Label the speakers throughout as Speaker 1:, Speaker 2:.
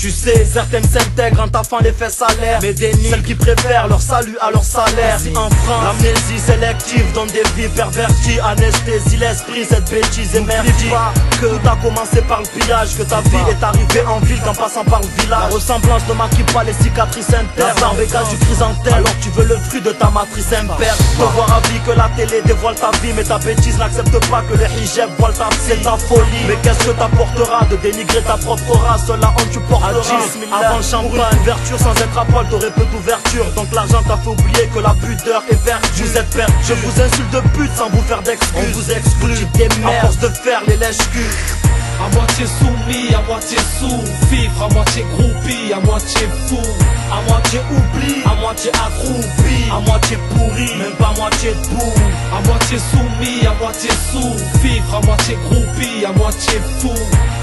Speaker 1: Tu sais, certaines s'intègrent en taffant les faits salaires, mais dénigrent celles qui préfèrent leur salut à leur salaire. Si en France, l'amnésie sélective donne des vies perverties, anesthésie l'esprit, cette bêtise émergie. Pas que tout a commencé par le pillage, que ta vie est arrivée en ville qu'en passant par le village. La ressemblance ne maquille pas les cicatrices internes, la barbégage du chrysanthème, alors tu veux le fruit de ta matrice impère. Te voir à vie que la télé dévoile ta vie, mais ta bêtise n'accepte pas que les hijab voilent ta vie. C'est ta folie, mais qu'est-ce que t'apportera de dénigrer ta propre race? La honte tu porteras. Avant le champagne, ouverture sans être à poil, t'aurais peu d'ouverture. Donc l'argent t'a fait oublier que la pudeur est vertu. Vous êtes perdu, je vous insulte de pute sans vous faire d'excuses. On vous exclut, à force de faire les lèches-culs.
Speaker 2: À moitié soumis, à moitié sous, vivre à moitié groupie, à moitié fou,
Speaker 1: à moitié oubli, à moitié accroupi, à moitié pourri, même pas moitié debout.
Speaker 2: À moitié soumis, à moitié sous, vivre à moitié groupie, à moitié fou,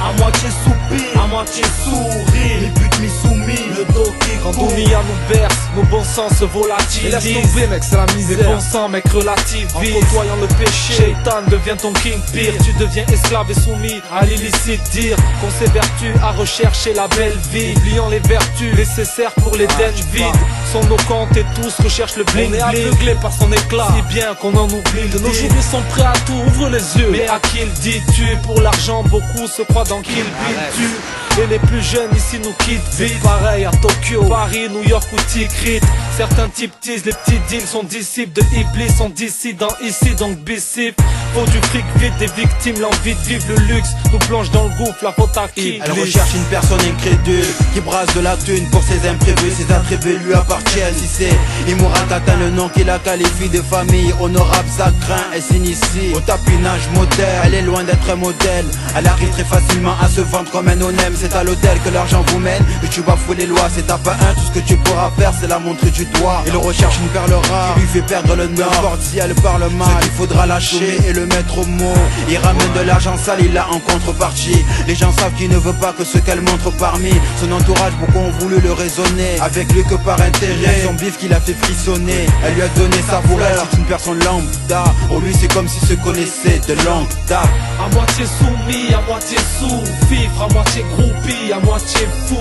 Speaker 1: à moitié soupir, à moitié sourire, mi pute mi soumis, le dos qui
Speaker 2: quand Dunia nous berce, nos bons sens se volatilisent.
Speaker 3: Laisse tomber mec, c'est la misère.
Speaker 2: Les bons sens mec relativisent. En côtoyant le péché, Shaitan devient ton king pire. Tu deviens esclave et soumis à l'illicite dire qu'on s'évertue à rechercher la belle vie, oubliant les vertus nécessaires pour les denges vides. Sont nos comptes et tous recherchent le bling bling. On est aveuglé par son éclat, si bien qu'on en oublie. De nos jours ils sont prêts à tout, ouvre les yeux. Mais à qui le dis-tu? Pour l'argent beaucoup se croient dans Kill Bill tu. Et les plus jeunes ici nous quittent vite. Pareil à Tokyo, Paris, New York ou Tikrit. Certains types teasent, les petits deals sont disciples de Iblis, sont dissidents ici donc bicip. Faut du fric vite, des victimes, l'envie de vivre le luxe nous plonge dans le gouffre, la faute à qui?
Speaker 4: Elle recherche une personne incrédule qui brasse de la thune pour ses imprévus. Ses attributs lui appartiennent. Si c'est Imoura atteint le nom qui la qualifie de famille honorable, ça craint. Elle s'initie au tapinage moderne. Elle est loin d'être un modèle. Elle arrive très facilement à se vendre comme un onem. C'est à l'hôtel que l'argent vous mène, mais tu bafoues les lois. C'est à pas un, tout ce que tu pourras faire c'est la montrer du doigt. Il recherche une perle rare qui lui fait perdre le nord. Peu importe si elle parle mal, il faudra lâcher et le mettre au mot. Il ramène de l'argent sale, il l'a en contrepartie. Les gens savent qu'il ne veut pas que ce qu'elle montre parmi son entourage, beaucoup ont voulu le raisonner avec lui que par intérêt. Son bif qui l'a fait frissonner, elle lui a donné sa pour elle, c'est une personne lambda. Pour lui c'est comme s'il se connaissait de longue date.
Speaker 2: À moitié soumis, à moitié sous, vivre à moitié groupie, à moitié fou,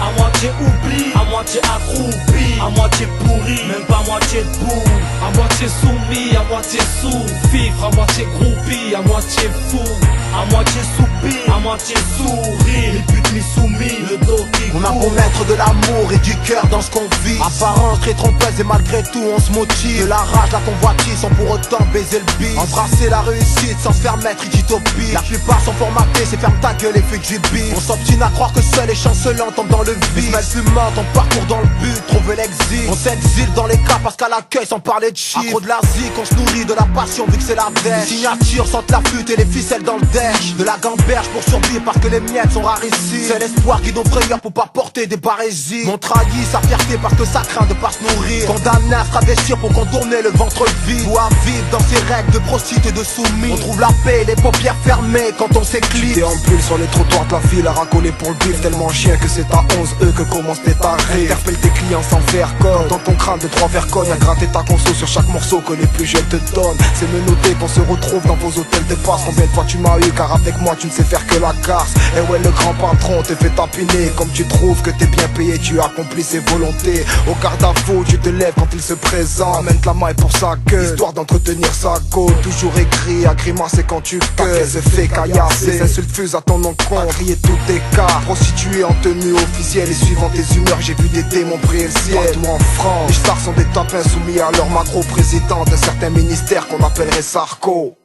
Speaker 1: à moitié oubli, à moitié accroupi, à moitié pourri, même pas moitié debout.
Speaker 2: À moitié soumis, à moitié sous, vivre à moitié groupie, à moitié fou,
Speaker 1: à moitié soupir, à moitié sourire, mi pute mi soumis, le dos qui
Speaker 5: on a beau mettre de l'amour et du cœur dans ce qu'on vit. Apparence très trompeuse et malgré tout on se motive. De la rage, la convoitise sans pour autant baiser le bif. Embrasser la réussite sans se faire mettre d'utopie. La plupart sont formatés, c'est ferme ta gueule et fais du bif. On s'obstine à croire que seul et chancelant tombe dans le vide. Mais fumant, on parcourt dans le but, trouver l'exil. On s'exile dans les cas parce qu'à l'accueil sans parler de chiffres. Accro de la zik, on se nourrit de la passion vu que c'est la veille. Les signatures sentent la flûte et les ficelles dans le dèche. De la gamberge pour survivre parce que les miettes sont rares ici. C'est l'espoir qui nos frayeurs pour pas porter des barésies. On trahit sa fierté parce que ça craint de pas se nourrir. Condamné à se travestir pour contourner le ventre vide. Ou à vivre dans ces règles de prostituée et de soumis. On trouve la paix et les paupières fermées quand on s'éclipse.
Speaker 3: Déambule sur les trottoirs de la ville à racoler pour le bif. Tellement chien que c'est à 11 que commencent tes tarés. Interpelle tes clients sans faire code. Dans ton crâne de 3 vergognes, à gratter ta conso sur chaque morceau que les plus jeunes te donnent. C'est me noter qu'on se retrouve dans vos hôtels de passe. Combien de fois tu m'as eu car avec moi tu ne sais faire que la casse. Et ouais le grand patron te fait tapiner. Comme tu trouves que t'es bien payé, tu accomplis ses volontés. Au garde-à-vous tu te lèves quand il se présente. Amène la maille pour sa queue, histoire d'entretenir sa côte. Toujours écrit à grimacer quand tu queues. Se fait caillasser, les insultes fusent à ton encontre. À crier tous tes cas, prostituée en tenue officielle. Et suivant tes humeurs j'ai vu des démons briller le ciel. Partout en France, les stars sont des tapins soumis à leur macro-président d'un certain ministère qu'on appellerait Sarko.